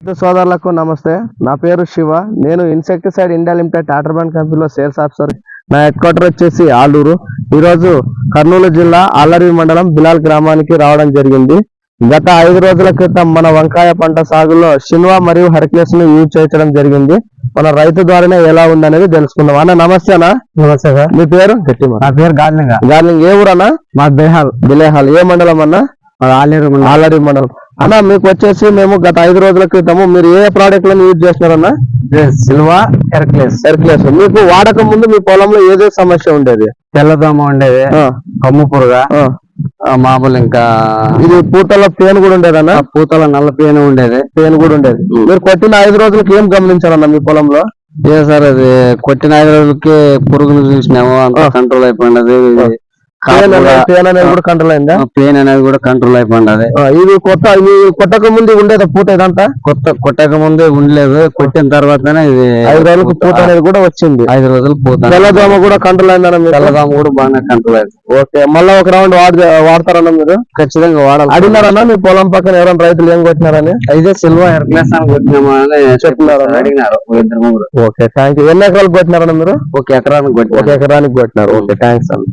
సోదరులకు నమస్తే. నా పేరు శివ. నేను ఇన్సెక్టిసైడ్ ఇండియా లిమిటెడ్ టాటర్బాన్ కంపెనీలో సేల్స్ ఆఫీసర్. నా హెడ్ క్వార్టర్ వచ్చేసి ఆలూరు. ఈరోజు కర్నూలు జిల్లా ఆలరి మండలం బిలాల్ గ్రామానికి రావడం జరిగింది. గత 5 రోజుల క్రితం మన వంకాయ పంట సాగులో షిన్వా మరియు హెర్క్యులస్ ను యూజ్ చేయడం జరిగింది. మన రైతు ద్వారానే ఎలా ఉందనేది తెలుసుకుందాం. అన్న నమస్తే అన్న. నమస్తే సార్. మీ పేరు? నా పేరు గార్లింగ్. గార్లింగ్ ఏ ఊరన్నా? మా బిలేహాల్. ఏ మండలం అన్న? ఆలరి మండలం. అన్న మీకు వచ్చేసి మేము గత 5 రోజుల క్రితము మీరు ఏ ప్రోడక్ట్ లను యూజ్ చేస్తున్నారన్నా? Silva Hercules. మీకు వాడక ముందు మీ పొలంలో ఏదే సమస్య ఉండేది? తెల్లదోమ ఉండేది, కొమ్ము పురుగ, మామూలు ఇంకా ఇది పూతల పేను కూడా ఉండేదన్నా? పూతల నల్ల పేను ఉండేది. మీరు కొట్టిన 5 రోజులకి ఏం గమనించారన్నా మీ పొలంలో? సార్ అది కొట్టిన 5 రోజులకి పురుగును చూసినాము, అంత కంట్రోల్ అయిపోయినది. పెయిన్ అనేది కూడా కంట్రోల్ అయిందా? పెయిన్ అనేది కూడా కంట్రోల్ అయిపోయినది. ఇది కొట్టక ముందు ఉండేదా పూత? ఇదంతా కొట్టక ముందే ఉండలేదు, కొట్టిన తర్వాతనే ఇది 5 రోజులకు పూత అనేది కూడా వచ్చింది. 5 రోజులు పూత. తెల్లదోమ కూడా కంట్రోల్ అయిందన్న? తెల్లదోమ కూడా బాగా కంట్రోల్ అయింది. ఓకే. మళ్ళీ ఒక రౌండ్ వాడతారన్నా మీరు? ఖచ్చితంగా వాడాలి. అడిగినారన్నా మీ పొలం పక్కన ఎవరైనా రైతులు ఏం కొట్టినారని? అయితే సిల్వా హెర్క్యులస్ అని కొట్టినామా అని చెప్తున్నారు, అడిగినారు 2-3. Okay, thank you. ఎన్ని ఎకరాలు కొట్టినారన్నా మీరు? 1 ఎకరానికి కొట్టినారు. ఓకే, థ్యాంక్స్ అన్న.